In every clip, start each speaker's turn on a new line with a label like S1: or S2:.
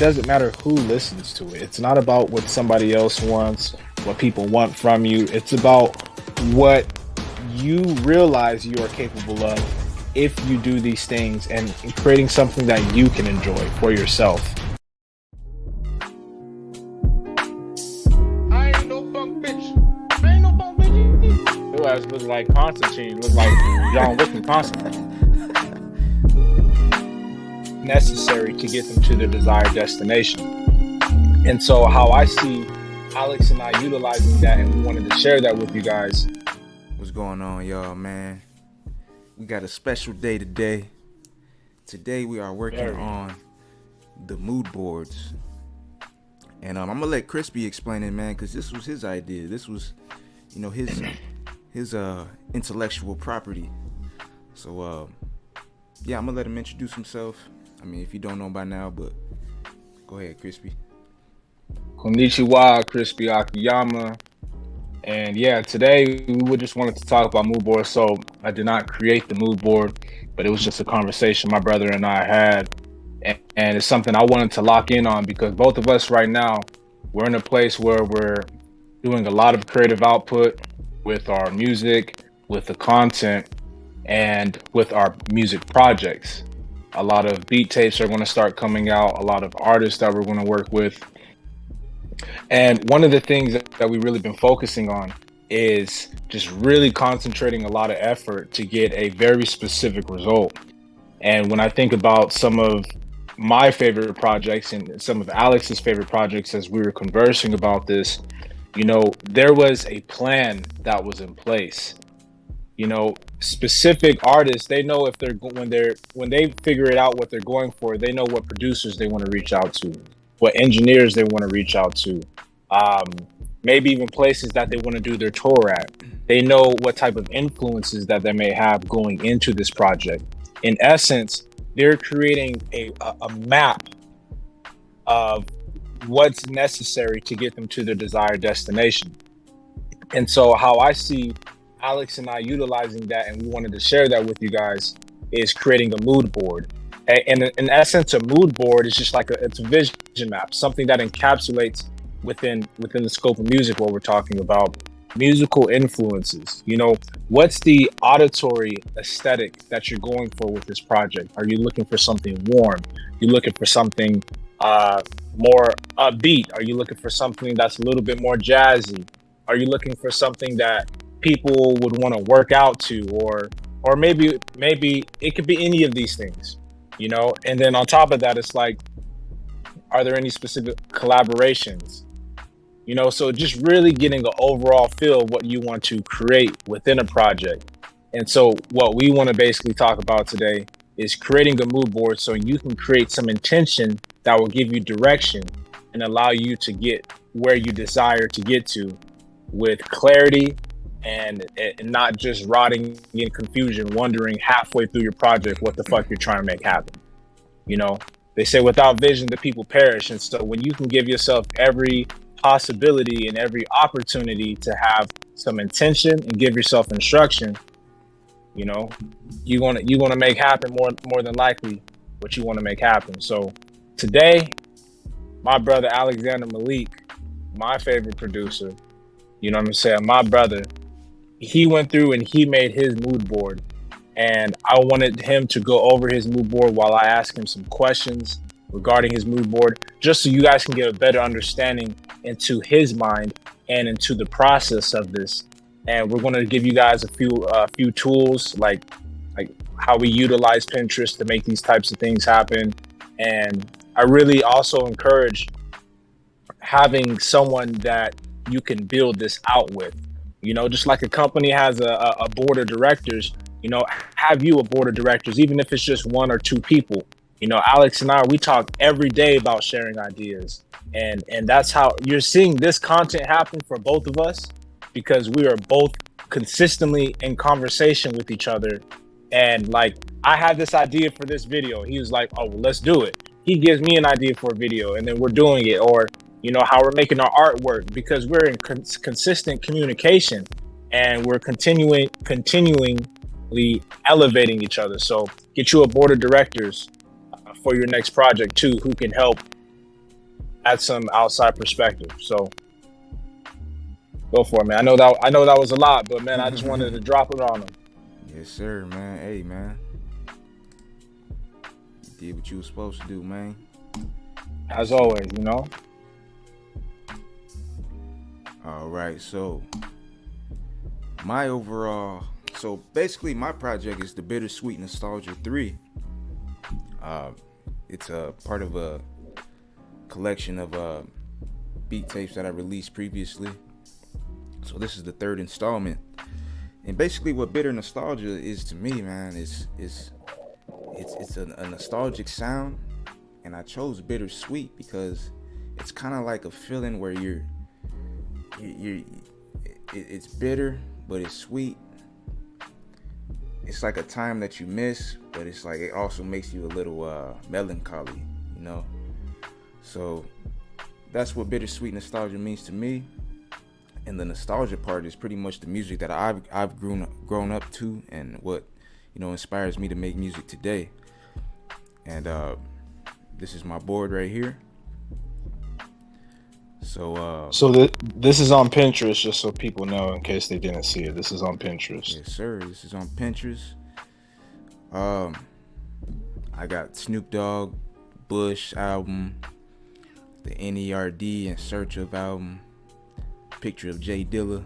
S1: doesn't matter who listens to it. It's not about what somebody else wants, what people want from you. It's about what you realize you are capable of if you do these things, and creating something that you can enjoy for yourself.
S2: I ain't no punk bitch. I ain't no punk bitch.
S1: Your ass look like Constantine, look like John Wick and Constantine. Necessary to get them to their desired destination. And so how I see Alex and I utilizing that, and we wanted to share that with you guys.
S3: What's going on, y'all, man? We got a special day today. Today we are working on the mood boards. And I'm gonna let Crispy explain it, man, because this was his idea. This was, his intellectual property. So yeah, I'm gonna let him introduce himself. I mean, if you don't know by now, but go ahead, Crispy.
S1: Konnichiwa, Crispy Akiyama. And yeah, today we just wanted to talk about mood boards. So I did not create the mood board, but it was just a conversation my brother and I had. And it's something I wanted to lock in on, because both of us right now, we're in a place where we're doing a lot of creative output with our music, with the content, and with our music projects. A lot of beat tapes are going to start coming out, a lot of artists that we're going to work with. And one of the things that we really been focusing on is just really concentrating a lot of effort to get a very specific result. And when I think about some of my favorite projects and some of Alex's favorite projects, as we were conversing about this, there was a plan that was in place. Specific artists, they know if when they figure it out what they're going for, they know what producers they want to reach out to, what engineers they want to reach out to, maybe even places that they want to do their tour at. They know what type of influences that they may have going into this project. In essence, they're creating a map of what's necessary to get them to their desired destination. And so how I see Alex and I utilizing that, and we wanted to share that with you guys, is creating a mood board. And in essence, a mood board is just like it's a vision map, something that encapsulates within the scope of music, what we're talking about, musical influences. What's the auditory aesthetic that you're going for with this project? Are you looking for something warm? You looking for something more upbeat? Are you looking for something that's a little bit more jazzy? Are you looking for something that people would want to work out to, or maybe it could be any of these things, and then on top of that, it's like, are there any specific collaborations, so just really getting an overall feel of what you want to create within a project. And so what we want to basically talk about today is creating a mood board, so you can create some intention that will give you direction and allow you to get where you desire to get to with clarity, and not just rotting in confusion, wondering halfway through your project what the fuck you're trying to make happen. They say without vision, the people perish. And so when you can give yourself every possibility and every opportunity to have some intention and give yourself instruction, you're gonna make happen more than likely what you want to make happen. So today, my brother Alexander Malik, my favorite producer, my brother, he went through and he made his mood board, and I wanted him to go over his mood board while I ask him some questions regarding his mood board, just so you guys can get a better understanding into his mind and into the process of this. And we're going to give you guys a few tools, like how we utilize Pinterest to make these types of things happen. And I really also encourage having someone that you can build this out with. Just like a company has a board of directors, have you a board of directors, even if it's just one or two people. Alex and I, we talk every day about sharing ideas. And that's how you're seeing this content happen for both of us, because we are both consistently in conversation with each other. And like, I had this idea for this video. He was like, oh, well, let's do it. He gives me an idea for a video, and then we're doing it. Or how we're making our artwork, because we're in consistent communication, and we're continually elevating each other. So get you a board of directors for your next project too, who can help add some outside perspective. So go for it, man. I know that was a lot, but man, I just wanted to drop it on them.
S3: Yes, sir, man. Hey, man. You did what you were supposed to do, man.
S1: As always, you know.
S3: All right, so so basically my project is the Bittersweet Nostalgia 3. It's a part of a collection of beat tapes that I released previously. So this is the third installment. And basically what bitter nostalgia is to me, man, is it's a nostalgic sound, and I chose bittersweet because it's kind of like a feeling where it's bitter but it's sweet. It's like a time that you miss, but it's like it also makes you a little melancholy, you know. So that's what bittersweet nostalgia means to me. And the nostalgia part is pretty much the music that I've grown up to, and what, you know, inspires me to make music today. And this is my board right here. So
S1: this is on Pinterest, just so people know in case they didn't see it. This is on Pinterest.
S3: Yes, sir. This is on Pinterest. I got Snoop Dogg, Bush album, the NERD In Search Of album, picture of Jay Dilla,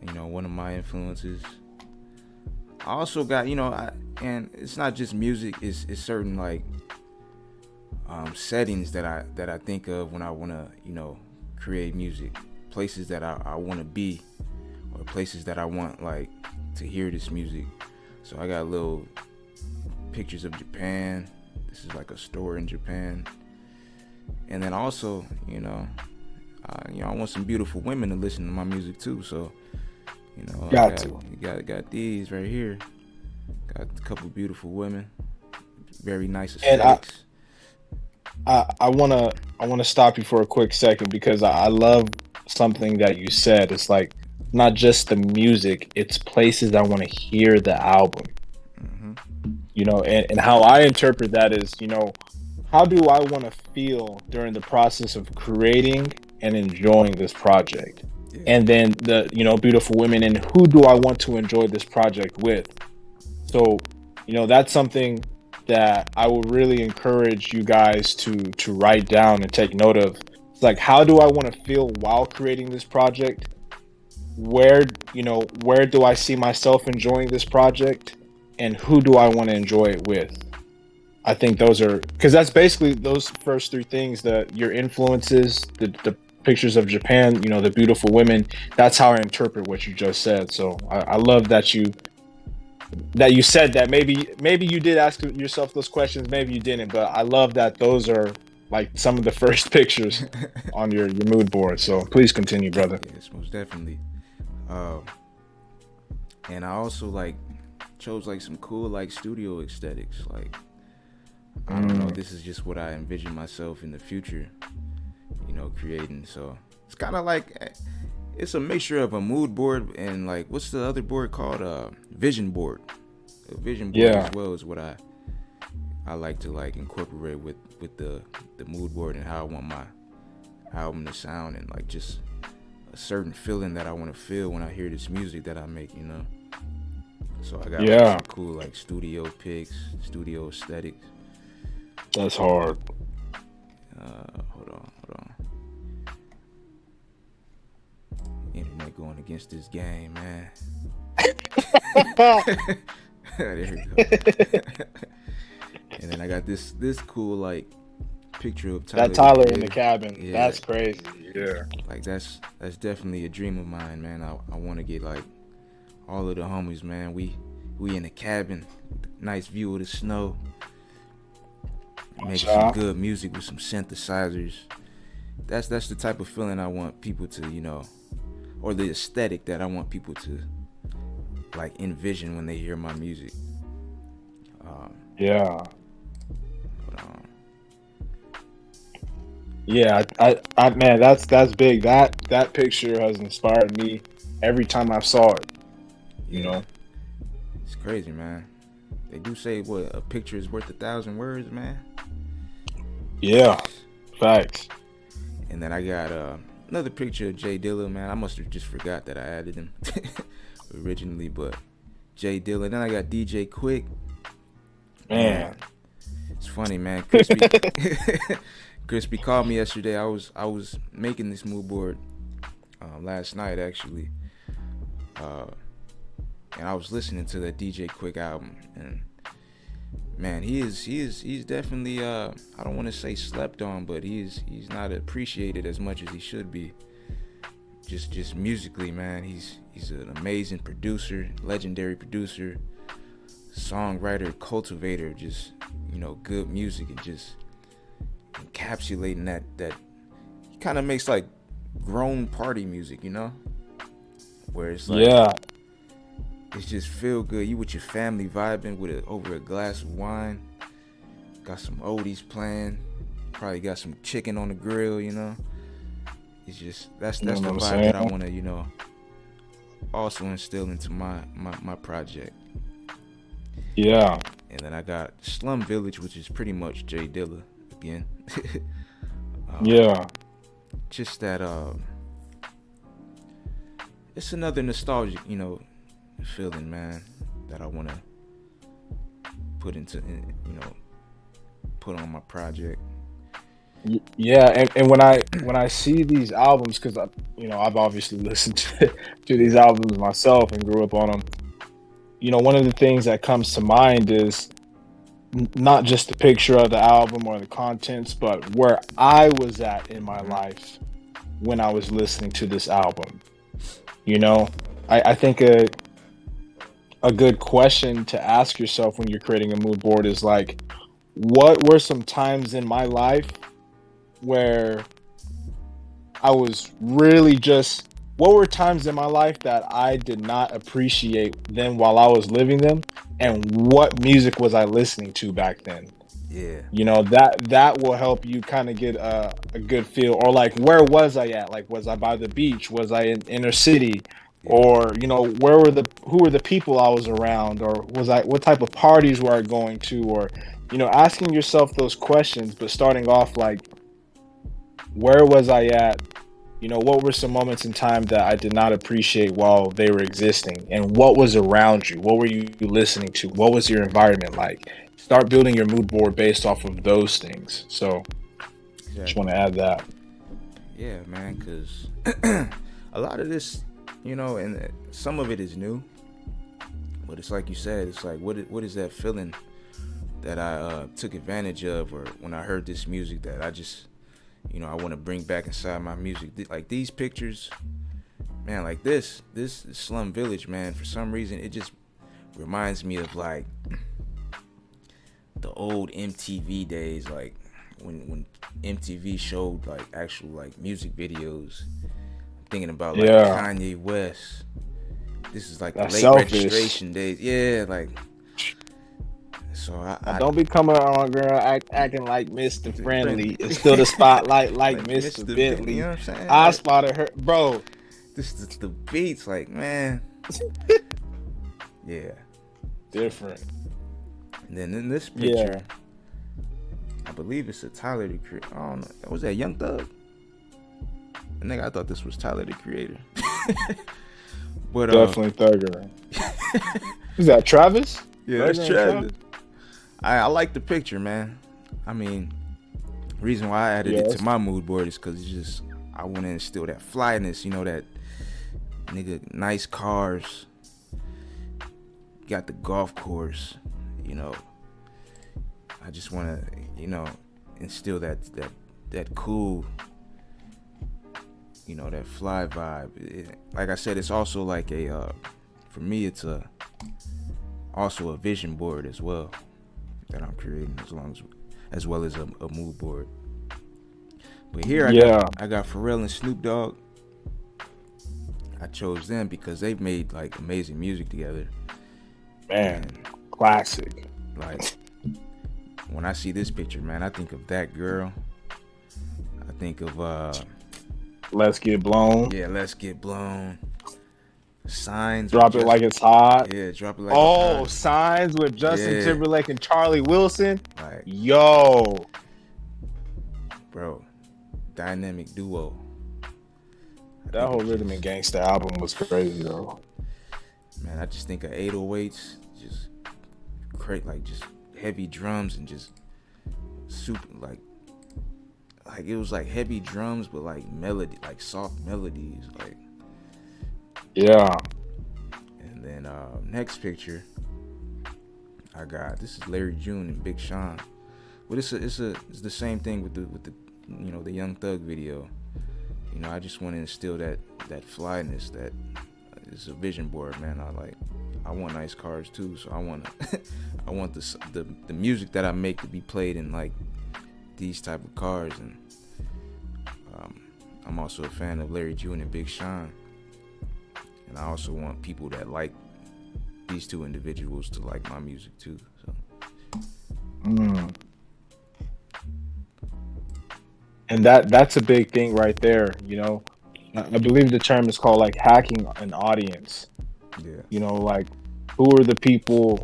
S3: you know, one of my influences. I also got, you know, and it's not just music, it's certain like settings that I think of when I want to, you know, create music, places that I want to be, or places that I want like to hear this music. So I got little pictures of Japan. This is like a store in Japan. And then also, you know, I want some beautiful women to listen to my music too. So, you know, got these right here. Got a couple beautiful women, very nice aesthetics.
S1: And I wanna stop you for a quick second, because I love something that you said. It's like not just the music; it's places I want to hear the album.
S3: Mm-hmm.
S1: You know, and how I interpret that is, you know, how do I want to feel during the process of creating and enjoying this project?
S3: Yeah.
S1: And then the, you know, beautiful women, and who do I want to enjoy this project with? So, you know, that's something that I would really encourage you guys to write down and take note of. It's like, how do I want to feel while creating this project? Where do I see myself enjoying this project? And who do I want to enjoy it with? I think those are, because that's basically those first three things, that your influences, the pictures of Japan, you know, the beautiful women. That's how I interpret what you just said. So I love that you said that. Maybe you did ask yourself those questions, maybe you didn't, but I love that those are like some of the first pictures on your mood board. So please continue, brother.
S3: Yes, most definitely. And I also like chose like some cool like studio aesthetics. Like, I don't know, this is just what I envision myself in the future, you know, creating. So it's kind of like, it's a mixture of a mood board and like, what's the other board called? Vision board. A vision board as well is what I like to like incorporate with the mood board, and how I want my album to sound, and like just a certain feeling that I want to feel when I hear this music that I make, you know. So I got like some cool like studio pics, studio aesthetics.
S1: That's hard.
S3: Hold on. Internet going against this game, man. There we go. And then I got this cool like picture of
S1: Tyler in the cabin. Yeah. That's crazy. Yeah.
S3: Like that's definitely a dream of mine, man. I want to get like all of the homies, man. We in the cabin, nice view of the snow, making some good music with some synthesizers. That's the type of feeling I want people to, you know, or the aesthetic that I want people to like envision when they hear my music.
S1: Yeah, I man, that's big. That picture has inspired me every time I saw it. You know,
S3: it's crazy, man. They do say what a picture is worth 1,000 words, man.
S1: Yeah, Facts.
S3: And then I got another picture of Jay Dilla, man. I must have just forgot that I added him originally, but Jay Dilla. Then I got DJ Quick.
S1: Man.
S3: It's funny, man. Crispy Crispy called me yesterday. I was making this mood board last night actually. And I was listening to the DJ Quick album, and man, he's definitely I don't want to say slept on, but he's not appreciated as much as he should be. Just musically, man, he's an amazing producer, legendary producer, songwriter, cultivator, just, you know, good music, and just encapsulating that he kind of makes like grown party music, you know, where it's like,
S1: yeah,
S3: it's just feel good. You with your family vibing with over a glass of wine. Got some oldies playing. Probably got some chicken on the grill, you know. It's just that's the vibe that I want to, you know, also instill into my project.
S1: Yeah.
S3: And then I got Slum Village, which is pretty much Jay Dilla again.
S1: Yeah.
S3: Just that it's another nostalgic, you know, feeling, man, that I want to put on my project.
S1: Yeah, and when I see these albums, because I've obviously listened to these albums myself and grew up on them. You know, one of the things that comes to mind is not just the picture of the album or the contents, but where I was at in my life when I was listening to this album. You know, I think a good question to ask yourself when you're creating a mood board is like, what were some times in my life where I was really just, what were times in my life that I did not appreciate them while I was living them, and what music was I listening to back then?
S3: Yeah.
S1: You know, that will help you kind of get a good feel, or like, where was I at? Like, was I by the beach? Was I in inner city? Or, you know, who were the people I was around? Or what type of parties were I going to? Or, you know, asking yourself those questions, but starting off like, where was I at? You know, what were some moments in time that I did not appreciate while they were existing? And what was around you? What were you listening to? What was your environment like? Start building your mood board based off of those things. So, just want to add that.
S3: Yeah, man, because a lot of this, you know, and some of it is new, but it's like you said, it's like, what is that feeling that I took advantage of, or when I heard this music that I just, you know, I want to bring back inside my music. Like these pictures, man, like this Slum Village, man, for some reason it just reminds me of like the old MTV days, like when MTV showed like actual like music videos. I'm thinking about like Kanye West. This is like the late registration days. Yeah, like, so I
S1: don't be coming on, girl, acting like Mr. Friendly. It's still the spotlight like Mr. Bentley.
S3: You know what I'm saying?
S1: I spotted her, bro.
S3: This is the beats, like, man. Yeah.
S1: Different.
S3: And then in this picture, I believe it's a Tyler the Creator. I don't know. Was that Young Thug? And nigga, I thought this was Tyler the Creator. But
S1: definitely Thugger. Is that Travis?
S3: Yeah, that's Travis. I like the picture, man. I mean, reason why I added it to my mood board is because just I want to instill that flyness, you know, that nigga, nice cars, got the golf course, you know. I just want to, you know, instill that cool, you know, that fly vibe. Like I said, it's also like for me, it's also a vision board as well that I'm creating, as well as a mood board. But here I got Pharrell and Snoop Dogg. I chose them because they've made like amazing music together.
S1: Man, classic.
S3: Like, when I see this picture, man, I think of That Girl. I think of
S1: Let's Get Blown.
S3: Yeah, Let's Get Blown. Signs.
S1: Drop It Like It's Hot.
S3: Yeah, Drop It Like It's Hot.
S1: Oh, Signs with Justin Timberlake and Charlie Wilson.
S3: Like,
S1: yo,
S3: bro, dynamic duo. I
S1: That
S3: think
S1: whole
S3: it's
S1: Rhythm and
S3: just,
S1: Gangsta album was crazy though.
S3: man, I just think of 808s, just like just heavy drums and just super like it was like heavy drums but like melody, like soft melodies, like.
S1: Yeah.
S3: And then next picture I got, this is Larry June and Big Sean, but it's the same thing with the the Young Thug video. I just want to instill that flyness, that it's a vision board, man. I want nice cars too, so I want I want the music that I make to be played in like these type of cars. And I'm also a fan of Larry June and Big Sean, and I also want people that like these two individuals to like my music too. So.
S1: And that's a big thing right there. I believe the term is called like hacking an audience.
S3: Yeah.
S1: Like who are the people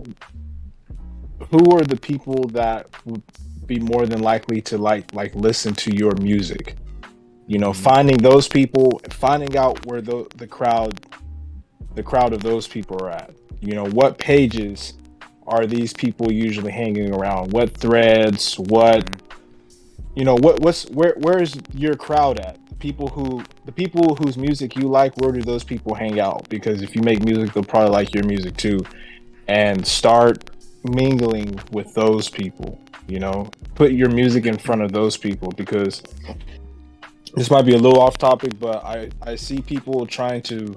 S1: that would be more than likely to like listen to your music. Finding those people, finding out where the crowd of those people are at. What pages are these people usually hanging around? What threads? What where's your crowd at? The people whose music you like, where do those people hang out? Because if you make music, they'll probably like your music too. And start mingling with those people. Put your music in front of those people, because this might be a little off topic, but I see people trying to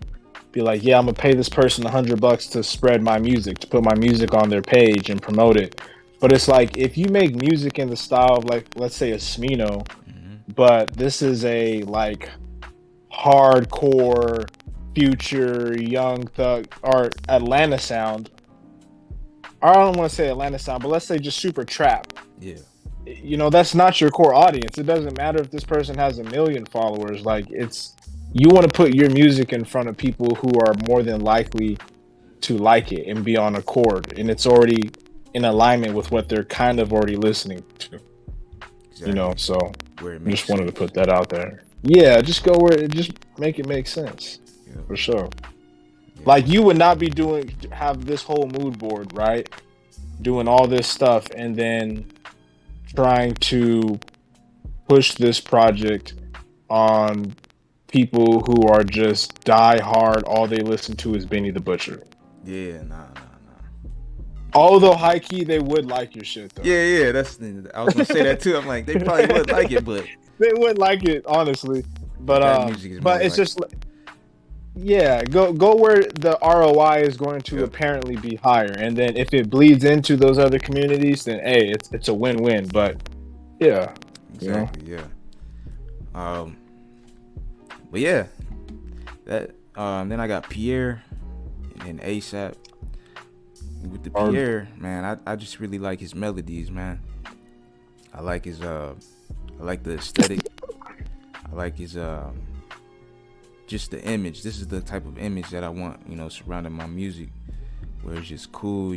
S1: be like, yeah, I'm gonna pay this person $100 to spread my music, to put my music on their page and promote it. But it's like, if you make music in the style of like, let's say a Smino, but this is a like hardcore Future, Young Thug, or Atlanta sound. I don't want to say Atlanta sound, but let's say just super trap.
S3: Yeah.
S1: That's not your core audience. It doesn't matter if this person has 1 million followers. Like, you want to put your music in front of people who are more than likely to like it and be on accord, and it's already in alignment with what they're kind of already listening to.
S3: Exactly.
S1: So
S3: where it
S1: I
S3: makes
S1: just wanted
S3: sense.
S1: to put that out there. Yeah, just go where it just make it make sense.
S3: Yeah.
S1: For sure.
S3: Yeah.
S1: Like, you would not be have this whole mood board, right? Doing all this stuff and then trying to push this project on people who are just die hard. All they listen to is Benny the Butcher.
S3: Yeah, nah.
S1: Although high key, they would like your shit though.
S3: Yeah, I was gonna say that too. I'm like, they probably would like it, but
S1: they would like it, honestly. But
S3: that music is more
S1: it's
S3: like,
S1: just go where the ROI is going to apparently be higher, and then if it bleeds into those other communities, then hey, it's a win-win. But yeah,
S3: exactly, yeah. But yeah, that then I got Pierre and ASAP. With the Pierre, man, I just really like his melodies, man. I like his I like the aesthetic. I like his just the image. This is the type of image that I want, surrounding my music, where it's just cool,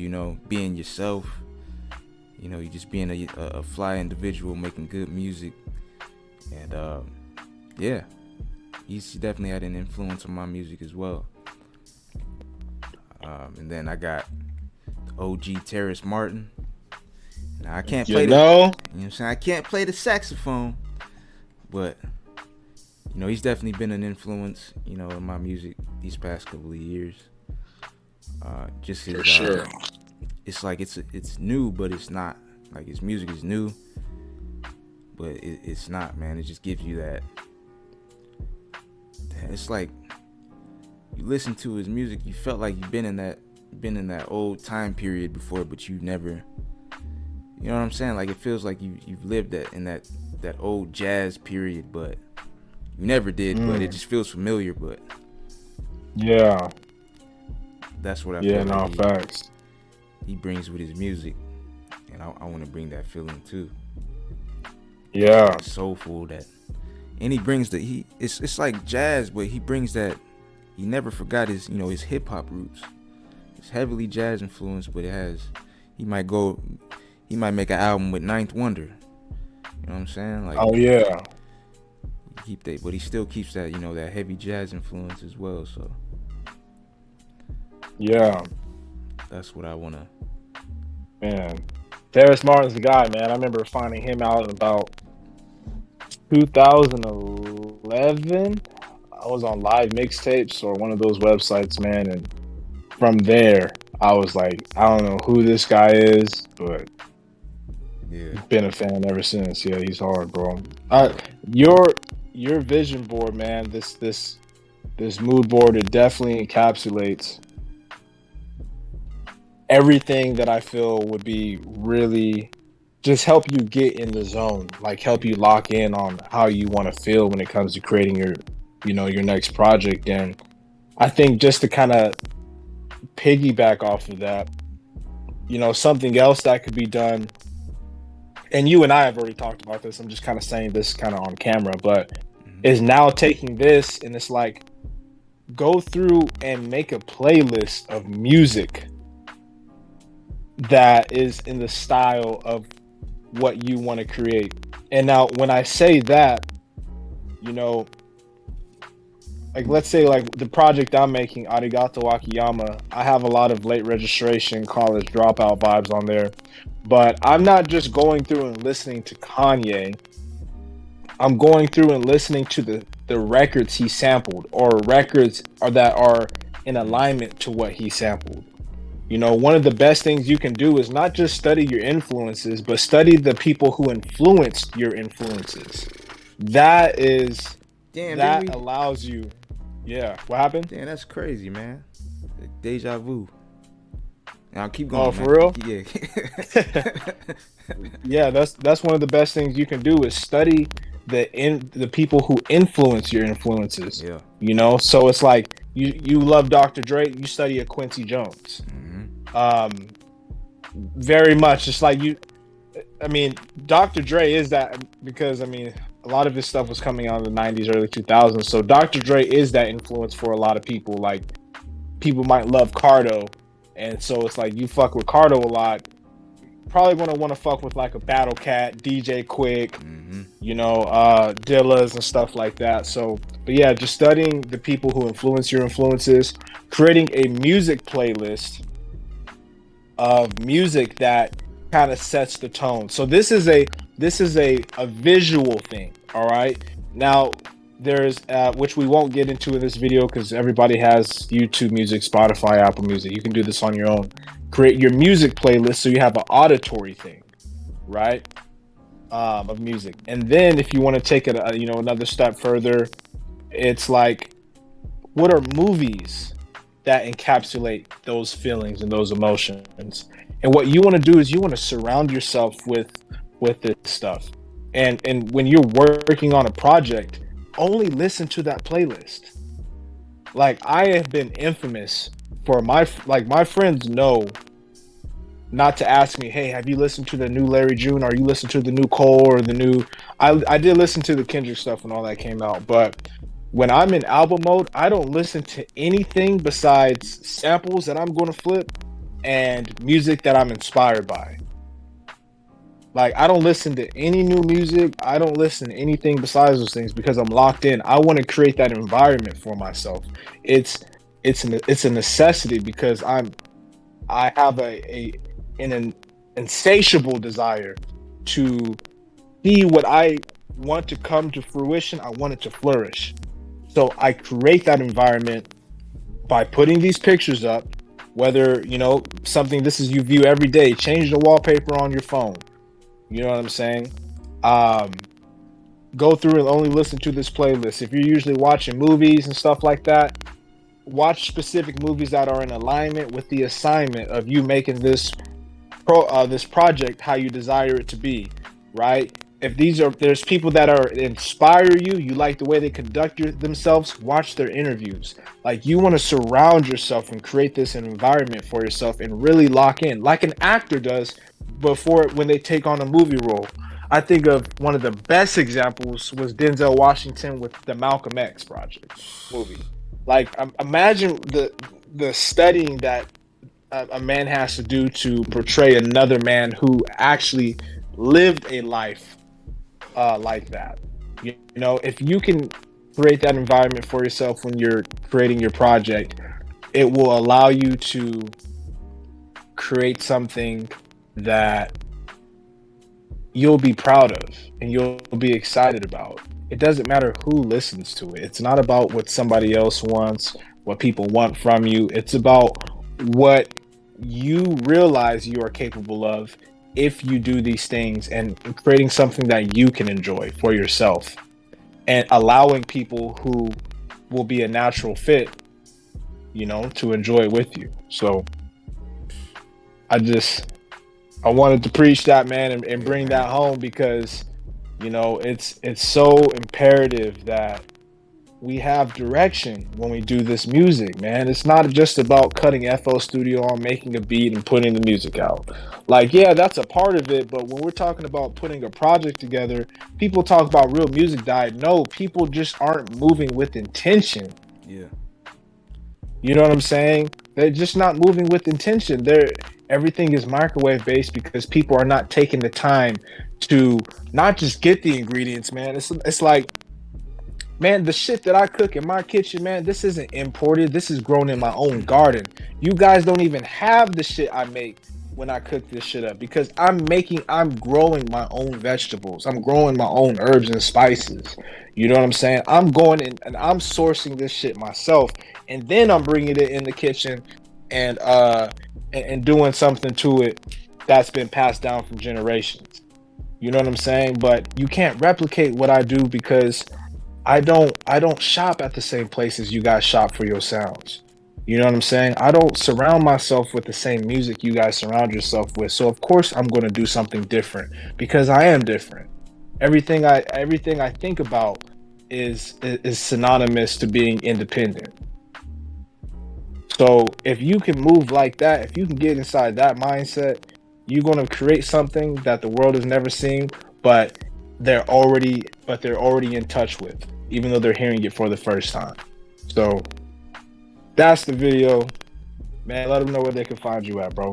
S3: being yourself. You just being a fly individual making good music. And yeah, he's definitely had an influence on my music as well. And then I got OG Terrace Martin. Now I can't play I can't play the saxophone, but he's definitely been an influence, in my music these past couple of years. Just his,
S1: for sure.
S3: It's like it's new, but it's not. Like, his music is new, but it's not, man. It just gives you that. It's like you listen to his music, you felt like you've been in that old time period before, but you never. You know what I'm saying? Like, it feels like you've lived in that old jazz period, but you never did. But it just feels familiar. But
S1: yeah,
S3: that's what I
S1: feel. Yeah,
S3: no,
S1: like facts.
S3: He brings with his music, and I want to bring that feeling too.
S1: Yeah,
S3: that soulful, and he brings it's like jazz, but he brings that. He never forgot his his hip hop roots. It's heavily jazz influenced, but he might make an album with Ninth Wonder. You know know what I'm saying? Like,
S1: Oh yeah,
S3: keep that, but he still keeps that, you know, that heavy jazz influence as well. So
S1: yeah,
S3: that's what I wanna.
S1: man. Terrace Martin's the guy, man. I remember finding him out in about 2011. I was on Live Mixtapes or one of those websites, man, and from there, I was like, I don't know who this guy is, but
S3: Yeah.
S1: been a fan ever since. Yeah, he's hard, bro.
S3: Yeah.
S1: Your your vision board, man. This mood board, it definitely encapsulates everything that I feel would be really just help you get in the zone, like help you lock in on how you want to feel when it comes to creating your, your next project. And I think just to kind of piggyback off of that, something else that could be done, and you and I have already talked about this. I'm just kind of saying this kind of on camera, but is now taking this and it's like go through and make a playlist of music that is in the style of what you want to create. And now when I say that, like let's say like the project I'm making, Arigato Akiyama, I have a lot of late registration, college dropout vibes on there. But I'm not just going through and listening to Kanye. I'm going through and listening to the records he sampled or records that are in alignment to what he sampled. One of the best things you can do is not just study your influences, but study the people who influenced your influences. That allows you. Yeah. What happened?
S3: Damn, that's crazy, man. Deja vu. And I'll keep going.
S1: Oh, for real?
S3: Yeah.
S1: Yeah, that's one of the best things you can do is study the people who influence your influences.
S3: Yeah.
S1: So it's like you love Dr. Dre, you study a Quincy Jones. Very much. It's like Dr. Dre is that because a lot of his stuff was coming out in the 90s, early 2000s. So Dr. Dre is that influence for a lot of people. Like people might love Cardo, and so it's like you fuck with Cardo a lot. Probably gonna want to fuck with like a Battle Cat, DJ Quick, Dillas and stuff like that. So, but yeah, just studying the people who influence your influences, creating a music playlist of music that kind of sets the tone. So this is a visual thing. All right. Now there's which we won't get into in this video because everybody has YouTube Music, Spotify, Apple Music. You can do this on your own. Create your music playlist so you have an auditory thing, right? Of music. And then if you want to take it, another step further, it's like, what are movies that encapsulate those feelings and those emotions? And what you want to do is you want to surround yourself with this stuff. And when you're working on a project, only listen to that playlist. Like I have been infamous for my friends know not to ask me, hey, have you listened to the new Larry June? Or you listened to the new Cole or the new? I did listen to the Kendrick stuff when all that came out, but when I'm in album mode, I don't listen to anything besides samples that I'm going to flip and music that I'm inspired by. Like I don't listen to any new music. I don't listen to anything besides those things because I'm locked in. I want to create that environment for myself. It's a necessity because I have an insatiable desire to see what I want to come to fruition. I want it to flourish. So I create that environment by putting these pictures up, whether, something this is you view every day, change the wallpaper on your phone. You know what I'm saying? Go through and only listen to this playlist. If you're usually watching movies and stuff like that, watch specific movies that are in alignment with the assignment of you making this project how you desire it to be, right? If there's people that are inspire you, you like the way they conduct themselves, watch their interviews. Like you want to surround yourself and create this environment for yourself and really lock in like an actor does when they take on a movie role. I think of one of the best examples was Denzel Washington with the Malcolm X project movie. Like imagine the studying that a man has to do to portray another man who actually lived a life like that. You know, if you can create that environment for yourself when you're creating your project, it will allow you to create something that you'll be proud of and you'll be excited about. It doesn't matter who listens to it. It's not about what somebody else wants, what people want from you. It's about what you realize you are capable of if you do these things, and creating something that you can enjoy for yourself and allowing people who will be a natural fit, you know, to enjoy it with you. So I wanted to preach that, man, and bring that home, because, you know, it's so imperative that we have direction when we do this music, man. It's not just about cutting FL Studio on, making a beat and putting the music out. Like, yeah, that's a part of it, but when we're talking about putting a project together, people talk about real music died. No, people just aren't moving with intention.
S3: Yeah.
S1: You know what I'm saying? They're just not moving with intention. Everything is microwave based because people are not taking the time to not just get the ingredients, man. It's like, man, the shit that I cook in my kitchen, man, this isn't imported. This is grown in my own garden. You guys don't even have the shit I make when I cook this shit up, because I'm growing my own vegetables. I'm growing my own herbs and spices. You know what I'm saying? I'm going in and I'm sourcing this shit myself, and then I'm bringing it in the kitchen and doing something to it that's been passed down from generations. You know what I'm saying? But you can't replicate what I do, because I don't shop at the same places you guys shop for your sounds. You know what I'm saying? I don't surround myself with the same music you guys surround yourself with. So of course I'm going to do something different, because I am different. Everything I think about is synonymous to being independent. So if you can move like that, if you can get inside that mindset, you're going to create something that the world has never seen, but they're already in touch with, even though they're hearing it for the first time. So that's the video, man. Let them know where they can find you at, bro.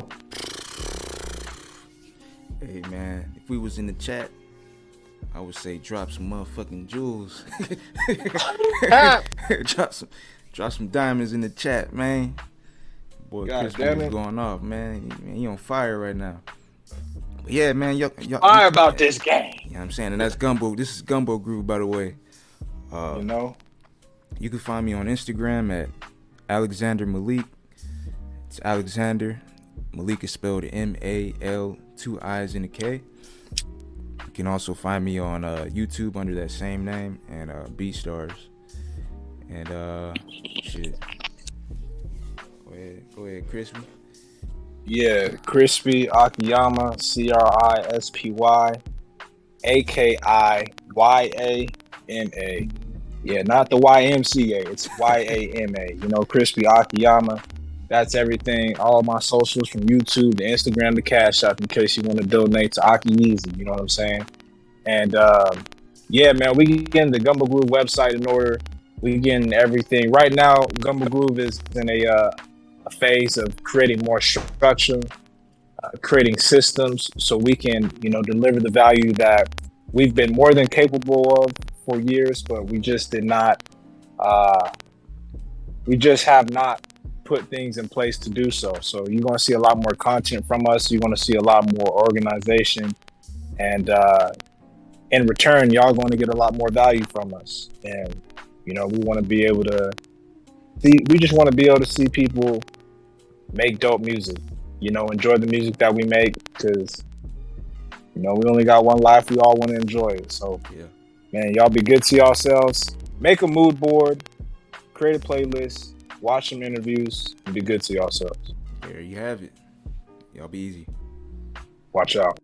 S3: Hey man, if we was in the chat, I would say drop some motherfucking jewels. drop some diamonds in the chat, man. Boy, Chris is going off, man. He on fire right now. But yeah, man, y'all
S1: fire about this game.
S3: You know what I'm saying? And that's Gumbo. This is Gumbo Groove, by the way.
S1: You know,
S3: you can find me on Instagram at Alexander Malik. It's Alexander. Malik is spelled M-A-L, 2 I's and a K. You can also find me on YouTube under that same name, and Beatstores. And shit. Go ahead, Crispy.
S1: Yeah, Crispy Akiyama, Crispy Akiyama. Yeah, not the YMCA. It's YAMA. You know, Crispy Akiyama. That's everything. All my socials, from YouTube to Instagram to Cash App, in case you want to donate to Aki Easy. You know what I'm saying? And yeah, man, we getting the Gumbo Groove website in order. We getting everything right now. Gumbo Groove is in a phase of creating more structure, creating systems, so we can, you know, deliver the value that we've been more than capable of for years, but we just did not. We just have not put things in place to do so. So you're going to see a lot more content from us. You're going to see a lot more organization, and in return, y'all going to get a lot more value from us. And you know, we want to be able to see. We just want to be able to see people make dope music. You know, enjoy the music that we make, because you know we only got one life. We all want to enjoy it. So
S3: yeah,
S1: man, y'all be good to yourselves. Make a mood board, create a playlist, watch some interviews, and be good to yourselves.
S3: There you have it. Y'all be easy.
S1: Watch out.